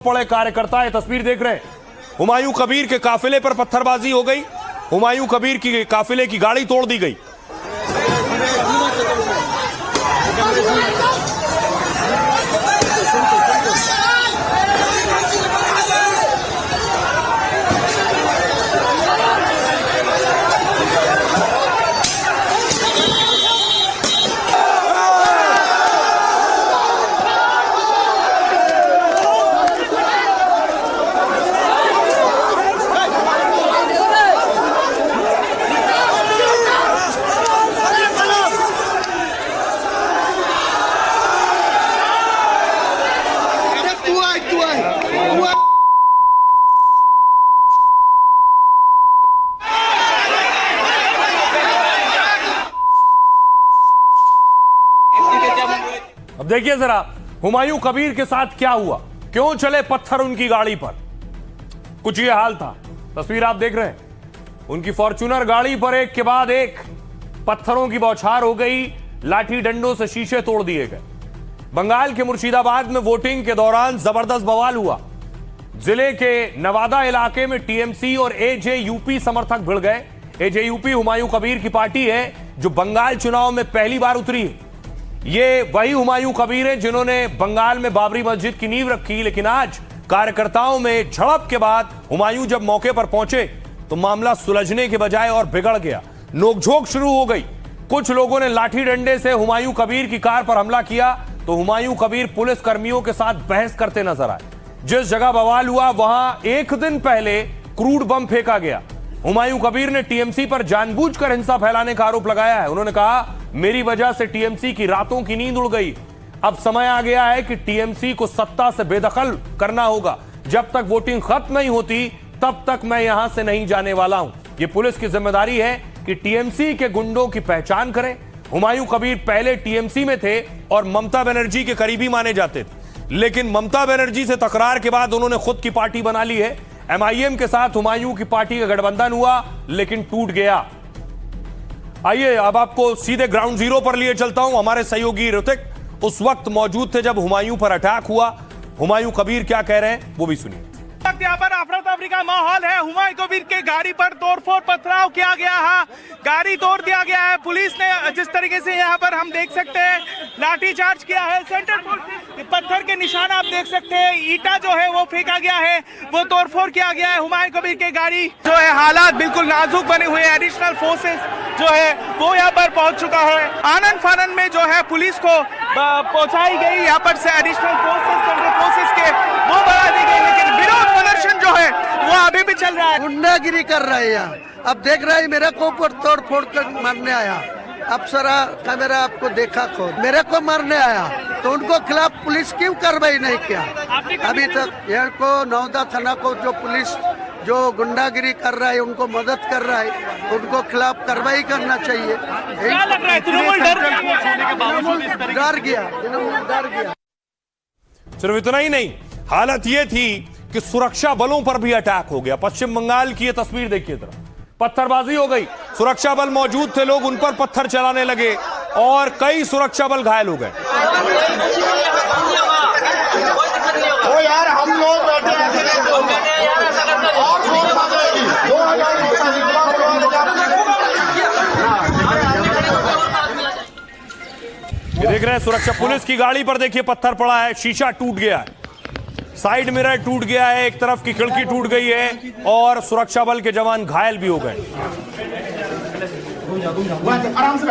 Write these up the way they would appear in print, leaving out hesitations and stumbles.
पड़े कार्यकर्ता ये तस्वीर देख रहे हैं। हुमायूं कबीर के काफिले पर पत्थरबाजी हो गई। हुमायूं कबीर की काफिले की गाड़ी तोड़ दी गई। अब देखिए जरा हुमायूं कबीर के साथ क्या हुआ, क्यों चले पत्थर उनकी गाड़ी पर। कुछ ये हाल था, तस्वीर आप देख रहे हैं। उनकी फॉर्च्यूनर गाड़ी पर एक के बाद एक पत्थरों की बौछार हो गई, लाठी डंडों से शीशे तोड़ दिए गए। बंगाल के मुर्शिदाबाद में वोटिंग के दौरान जबरदस्त बवाल हुआ। जिले के नवादा इलाके में टीएमसी और एजेयूपी समर्थक भिड़ गए। एजेयूपी हुमायूं कबीर की पार्टी है जो बंगाल चुनाव में पहली बार उतरी है। ये वही हुमायूं कबीर हैं जिन्होंने बंगाल में बाबरी मस्जिद की नींव रखी, लेकिन आज कार्यकर्ताओं में झड़प के बाद हुमायूं जब मौके पर पहुंचे तो मामला सुलझने के बजाय और बिगड़ गया। नोकझोंक शुरू हो गई। कुछ लोगों ने लाठी डंडे से हुमायूं कबीर की कार पर हमला किया तो हुमायूं कबीर पुलिस कर्मियों के साथ बहस करते नजर आए। जिस जगह बवाल हुआ वहां एक दिन पहले क्रूड बम फेंका गया। हुमायूं कबीर ने टीएमसी पर जानबूझकर हिंसा फैलाने का आरोप लगाया है। उन्होंने कहा, मेरी वजह से टीएमसी की रातों की नींद उड़ गई। अब समय आ गया है कि टीएमसी को सत्ता से बेदखल करना होगा। जब तक वोटिंग खत्म नहीं होती तब तक मैं यहां से नहीं जाने वाला हूं। यह पुलिस की जिम्मेदारी है कि टीएमसी के गुंडों की पहचान करें। हुमायूं कबीर पहले टीएमसी में थे और ममता बनर्जी के करीबी माने जाते थे, लेकिन ममता बनर्जी से तकरार के बाद उन्होंने खुद की पार्टी बना ली है। एमआईएम के साथ हुमायूं की पार्टी का गठबंधन हुआ लेकिन टूट गया। आइए अब आपको सीधे ग्राउंड जीरो पर लिए चलता हूं। हमारे सहयोगी ऋतिक उस वक्त मौजूद थे जब हुमायूं पर अटैक हुआ। हुमायूं कबीर क्या कह रहे हैं वो भी सुनिए। यहाँ पर अफरा तफरी का माहौल है। हुमायूं कबीर के गाड़ी पर तोड़फोड़ पथराव किया गया है, गाड़ी तोड़ दिया गया है। पुलिस ने जिस तरीके से यहाँ पर हम देख सकते हैं लाठीचार्ज किया है, सेंटर पत्थर के निशान आप देख सकते हैं, ईटा जो है वो फेंका गया है, वो तोड़फोड़ किया गया है। हुमायूं कबीर के गाड़ी जो है हालात बिल्कुल नाजुक बने हुए हैं। एडिशनल फोर्सेस जो है वो यहाँ पर पहुंच चुका है। आनन फानन में जो है पुलिस को पहुंचाई गई, यहाँ पर से एडिशनल फोर्सेस के वो बढ़ा दी गई, लेकिन विरोध प्रदर्शन जो है वो अभी भी चल रहा है। गुंडागिरी कर रहा है यहाँ। अब देख रहा है मेरे को ऊपर तोड़ फोड़ कर मारने आया। अफसरा कैमरा आपको देखा खुद, मेरे को मारने आया तो उनको खिलाफ पुलिस क्यों कार्रवाई नहीं किया अभी तक। यहाँ को नौदा थाना को जो पुलिस जो गुंडागिरी कर रहा है, उनको मदद कर रहा है, उनको खिलाफ कार्रवाई करना चाहिए। क्या लग रहा है तृणमूल डर गया। सिर्फ इतना ही नहीं, हालत यह थी कि सुरक्षा बलों पर भी अटैक हो गया। पश्चिम बंगाल की यह तस्वीर देखिए जरा, पत्थरबाजी हो गई। सुरक्षा बल मौजूद थे, लोग उन पर पत्थर चलाने लगे और कई सुरक्षा बल घायल हो गए। ओ यार हम लोग ये देख रहे हैं सुरक्षा पुलिस की गाड़ी पर देखिए पत्थर पड़ा है, शीशा टूट गया है, साइड मिरर टूट गया है, एक तरफ की खिड़की टूट गई है और सुरक्षा बल के जवान घायल भी हो गए। आराम से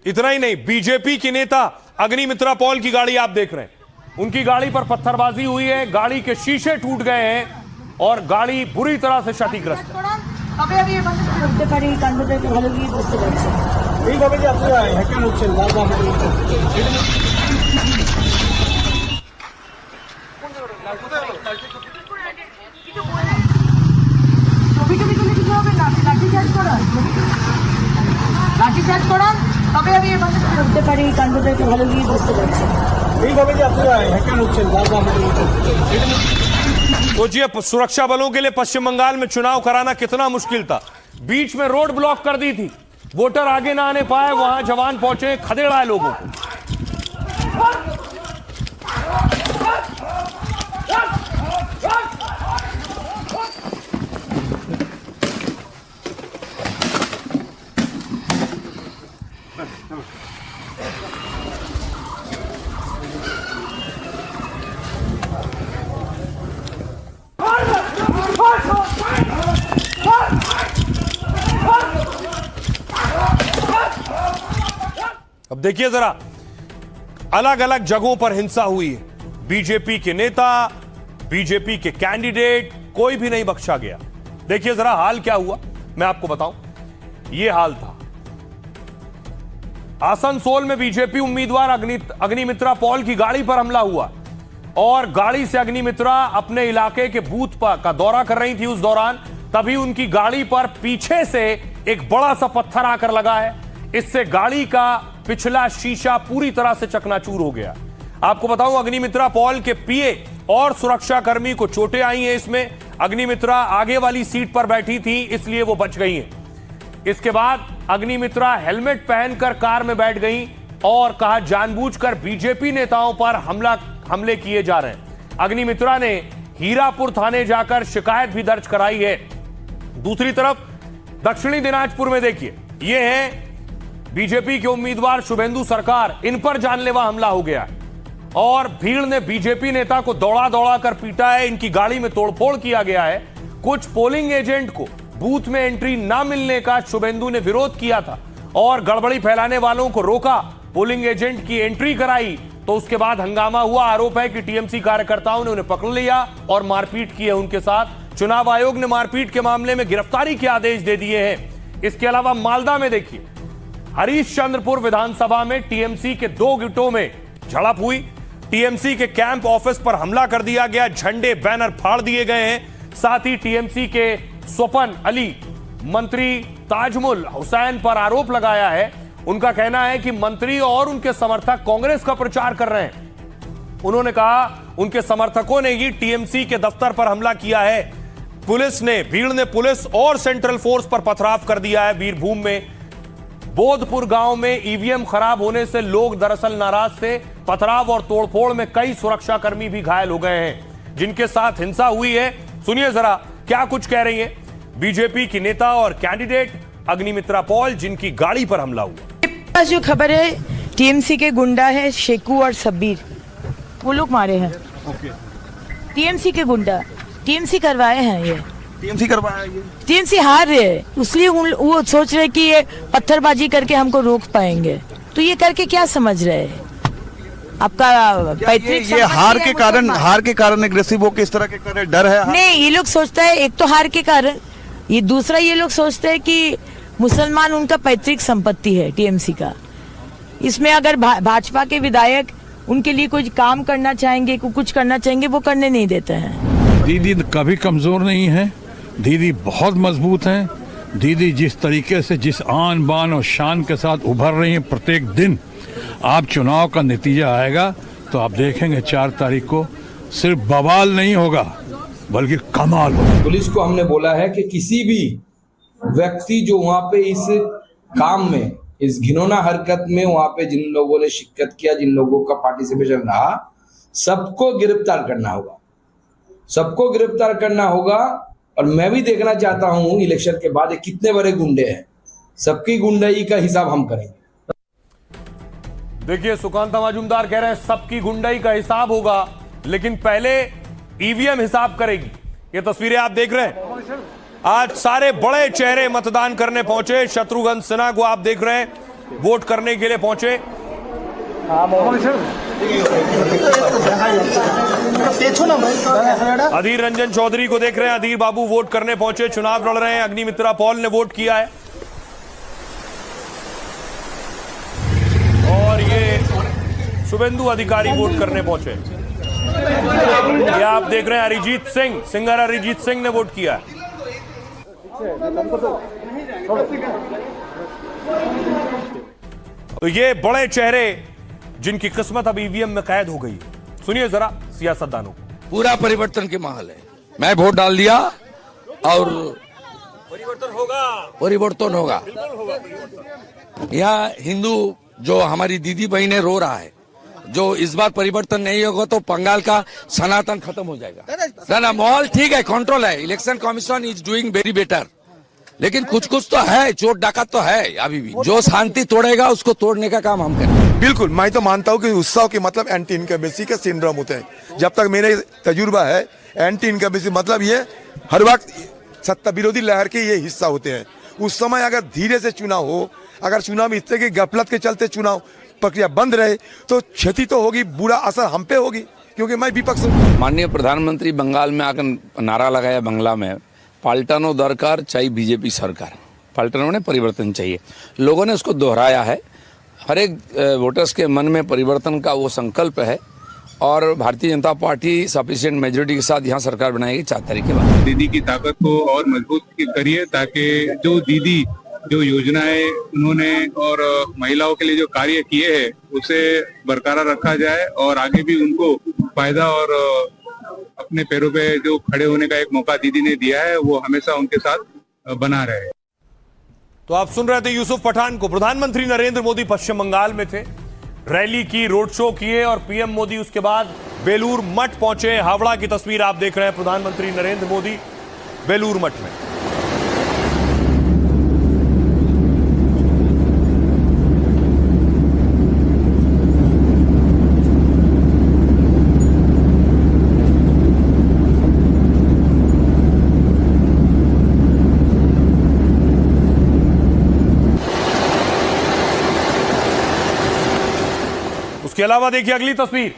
इतना ही नहीं, बीजेपी के नेता अग्निमित्रा पॉल की गाड़ी आप देख रहे हैं, उनकी गाड़ी पर पत्थरबाजी हुई है, गाड़ी के शीशे टूट गए हैं और गाड़ी बुरी तरह से क्षतिग्रस्त है। লাঠিচার্জ করান তবে আমি এ বাসে করতে পারি এই কাণ্ডটাকে ভালো গিয়ে বুঝতে পারছি। এইভাবে যে আপনারা হ্যাকার হচ্ছেন বারবার सोचिए सुरक्षा बलों के लिए पश्चिम बंगाल में चुनाव कराना कितना मुश्किल था। बीच में रोड ब्लॉक कर दी थी, वोटर आगे ना आने पाए, वहां जवान पहुंचे, खदेड़ा है लोगों को। अब देखिए जरा, अलग अलग जगहों पर हिंसा हुई है। बीजेपी के नेता, बीजेपी के कैंडिडेट, कोई भी नहीं बख्शा गया। देखिए जरा हाल क्या हुआ, मैं आपको बताऊं। यह हाल था आसनसोल में, बीजेपी उम्मीदवार अग्निमित्रा पॉल की गाड़ी पर हमला हुआ और गाड़ी से अग्निमित्रा अपने इलाके के बूथ का दौरा कर रही थी। उस दौरान तभी उनकी गाड़ी पर पीछे से एक बड़ा सा पत्थर आकर लगा है। इससे गाड़ी का पिछला शीशा पूरी तरह से चकनाचूर हो गया। आपको बताऊं, अग्निमित्रा पॉल के पीए और सुरक्षा कर्मी को चोटें आई हैं। इसमें अग्निमित्रा आगे वाली सीट पर बैठी थी, इसलिए वो बच गई हैं। इसके बाद अग्निमित्रा हेलमेट पहनकर कार में बैठ गई और कहा जानबूझकर बीजेपी नेताओं पर हमले किए जा रहे हैं। अग्निमित्रा ने हीरापुर थाने जाकर शिकायत भी दर्ज कराई है। दूसरी तरफ दक्षिणी दिनाजपुर में देखिए, ये है बीजेपी के उम्मीदवार शुभेंदु सरकार, इन पर जानलेवा हमला हो गया और भीड़ ने बीजेपी नेता को दौड़ा दौड़ा कर पीटा है। इनकी गाड़ी में तोड़फोड़ किया गया है। कुछ पोलिंग एजेंट को बूथ में एंट्री ना मिलने का शुभेंदु ने विरोध किया था और गड़बड़ी फैलाने वालों को रोका। पोलिंग एजेंट की एंट्री कराई तो उसके बाद हंगामा हुआ। आरोप है कि टीएमसी कार्यकर्ताओं ने उन्हें पकड़ लिया और मारपीट की है उनके साथ। चुनाव आयोग ने मारपीट के मामले में गिरफ्तारी के आदेश दे दिए हैं। इसके अलावा मालदा में देखिए, हरीशचंद्रपुर विधानसभा में टीएमसी के 2 गुटों में झड़प हुई। टीएमसी के कैंप ऑफिस पर हमला कर दिया गया, झंडे बैनर फाड़ दिए गए हैं। साथ ही टीएमसी के स्वपन अली, मंत्री ताजमुल हुसैन पर आरोप लगाया है। उनका कहना है कि मंत्री और उनके समर्थक कांग्रेस का प्रचार कर रहे हैं। उन्होंने कहा उनके समर्थकों ने ही टीएमसी के दफ्तर पर हमला किया है। भीड़ ने पुलिस और सेंट्रल फोर्स पर पथराव कर दिया है। बीरभूम में बोधपुर गांव में ईवीएम खराब होने से लोग दरअसल नाराज थे। पथराव और तोड़फोड़ में कई सुरक्षाकर्मी भी घायल हो गए हैं जिनके साथ हिंसा हुई है। सुनिए जरा क्या कुछ कह रही है बीजेपी की नेता और कैंडिडेट अग्निमित्रा पॉल, जिनकी गाड़ी पर हमला हुआ। जो खबर है, टीएमसी के गुंडा है शेकू और सब्बीर, वो लोग मारे हैं। टीएमसी के गुंडा, टीएमसी करवाए हैं। ये टीएमसी करवाया, ये टीएमसी हार रहे हैं, इसलिए वो सोच रहे कि ये पत्थरबाजी करके हमको रोक पाएंगे। तो ये करके क्या समझ रहे हैं? आपका पैतृक ये हार के कारण एग्रेसिव होकर इस तरह के करे, डर है? नहीं, ये लोग सोचता है एक तो हार के कारण, ये दूसरा ये लोग सोचते हैं कि मुसलमान उनका पैतृक संपत्ति है टीएमसी का। इसमें अगर भाजपा के विधायक उनके लिए कुछ काम करना चाहेंगे, कुछ करना चाहेंगे, वो करने नहीं देते हैं। दीदी कभी कमजोर नहीं है, दीदी बहुत मजबूत हैं। दीदी जिस तरीके से, जिस आन बान और शान के साथ उभर रही हैं प्रत्येक दिन, आप चुनाव का नतीजा आएगा तो आप देखेंगे 4 तारीख को सिर्फ बवाल नहीं होगा बल्कि कमाल होगा। पुलिस को हमने बोला है कि किसी भी व्यक्ति जो वहाँ पे इस काम में, इस घिनौना हरकत में वहाँ पे जिन लोगों ने शिरकत किया, जिन लोगों का पार्टिसिपेशन रहा, सबको गिरफ्तार करना होगा, सबको गिरफ्तार करना होगा। और मैं भी देखना चाहता हूँ इलेक्शन के बाद कितने बड़े गुंडे हैं, सबकी गुंडाई का हिसाब हम करेंगे। देखिए सुकांता मजूमदार कह रहे हैं सबकी गुंडाई का हिसाब होगा, लेकिन पहले ईवीएम हिसाब करेगी। ये तस्वीरें आप देख रहे हैं, आज सारे बड़े चेहरे मतदान करने पहुंचे। शत्रुघ्न सिन्हा को आप देख रहे हैं, वोट करने के लिए पहुंचे। अधीर रंजन चौधरी को देख रहे हैं, अधीर बाबू वोट करने पहुंचे, चुनाव लड़ रहे हैं। अग्निमित्रा पॉल ने वोट किया है और ये शुभेंदु अधिकारी वोट करने पहुंचे। ये आप देख रहे हैं अरिजीत सिंह, सिंगर अरिजीत सिंह ने वोट किया है। तो ये बड़े चेहरे जिनकी किस्मत अब ईवीएम में कैद हो गई। सुनिए जरा सियासतदानों को। पूरा परिवर्तन के माहौल है। मैं वोट डाल दिया और परिवर्तन होगा। यहाँ हिंदू जो हमारी दीदी बहनें रो रहा है, जो इस बार परिवर्तन नहीं होगा तो बंगाल का सनातन खत्म हो जाएगा। ना माहौल ठीक है, कंट्रोल है, election commission is doing very better, लेकिन कुछ तो है, चोट डाकत तो है अभी भी। जो शांति तोड़ेगा उसको तोड़ने का काम हम करेंगे। बिल्कुल, मैं तो मानता हूँ कि उत्सव के मतलब एंटी इनकम्बेंसी के सिंड्रोम होते हैं। जब तक मेरे तजुर्बा है, एंटी इनकम्बेंसी मतलब ये हर वक्त सत्ता विरोधी लहर के ये हिस्सा होते हैं। उस समय अगर धीरे से चुनाव हो, अगर चुनाव में इस तरह की गफलत के चलते चुनाव प्रक्रिया बंद रहे तो क्षति तो होगी, बुरा असर हम पे होगी, क्योंकि मैं विपक्ष हूँ। माननीय प्रधानमंत्री बंगाल में आकर नारा लगाया बंगला में, पाल्टानो दरकार चाहे बीजेपी सरकार, पाल्टानो ने परिवर्तन चाहिए। लोगों ने उसको दोहराया है। हर एक वोटर्स के मन में परिवर्तन का वो संकल्प है और Bharatiya Janata party sufficient majority के साथ यहाँ सरकार बनाएगी 4 तारीख के बाद। दीदी की ताकत को और मजबूत करिए, ताकि जो दीदी जो योजनाएं उन्होंने और महिलाओं के लिए जो कार्य किए हैं उसे बरकरार रखा जाए और आगे भी उनको फायदा और अपने पैरों पे जो खड़े होने का एक मौका दीदी ने दिया है वो हमेशा उनके साथ बना रहे। तो आप सुन रहे थे यूसुफ पठान को। प्रधानमंत्री नरेंद्र मोदी पश्चिम बंगाल में थे, रैली की, रोड शो किए और पीएम मोदी उसके बाद बेलूर मठ पहुंचे। हावड़ा की तस्वीर आप देख रहे हैं, प्रधानमंत्री नरेंद्र मोदी बेलूर मठ में। इसके अलावा देखिए अगली तस्वीर,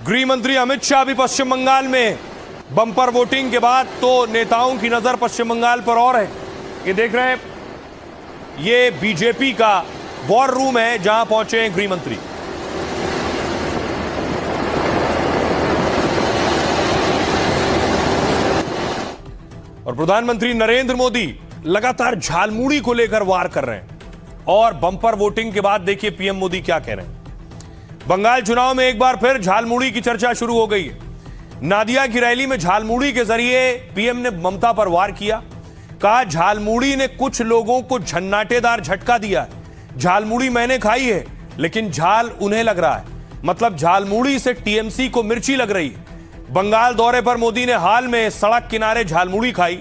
गृह मंत्री अमित शाह भी पश्चिम बंगाल में। बम्पर वोटिंग के बाद तो नेताओं की नजर पश्चिम बंगाल पर और है। ये देख रहे हैं, ये बीजेपी का वॉर रूम है जहां पहुंचे हैं गृह मंत्री। और प्रधानमंत्री नरेंद्र मोदी लगातार झालमुड़ी को लेकर वार कर रहे हैं। और बम्पर वोटिंग के बाद देखिए पीएम मोदी क्या कह रहे हैं। बंगाल चुनाव में एक बार फिर झालमुड़ी की चर्चा शुरू हो गई है। नादिया की रैली में झालमुड़ी के जरिए पीएम ने ममता पर वार किया। कहा झालमुड़ी ने कुछ लोगों को झन्नाटेदार झटका दिया है। झालमुड़ी मैंने खाई है लेकिन झाल उन्हें लग रहा है, मतलब झालमुड़ी से टीएमसी को मिर्ची लग रही है। बंगाल दौरे पर मोदी ने हाल में सड़क किनारे झालमुड़ी खाई।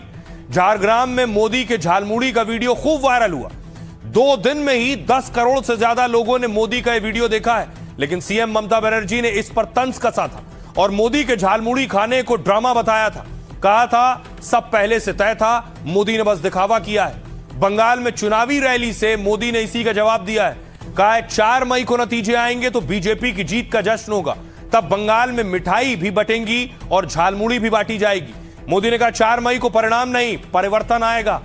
झारग्राम में मोदी के झालमुड़ी का वीडियो खूब वायरल हुआ। 2 दिन में ही 10 करोड़ से ज्यादा लोगों ने मोदी का यह वीडियो देखा है। लेकिन सीएम ममता बनर्जी ने इस पर तंज कसा था और मोदी के झालमुड़ी खाने को ड्रामा बताया था। कहा था सब पहले से तय था, मोदी ने बस दिखावा किया है। बंगाल में चुनावी रैली से मोदी ने इसी का जवाब दिया है। कहा है 4 मई को नतीजे आएंगे तो बीजेपी की जीत का जश्न होगा, तब बंगाल में मिठाई भी बटेंगी और झालमुड़ी भी बांटी जाएगी। मोदी ने कहा 4 मई को परिणाम नहीं, परिवर्तन आएगा।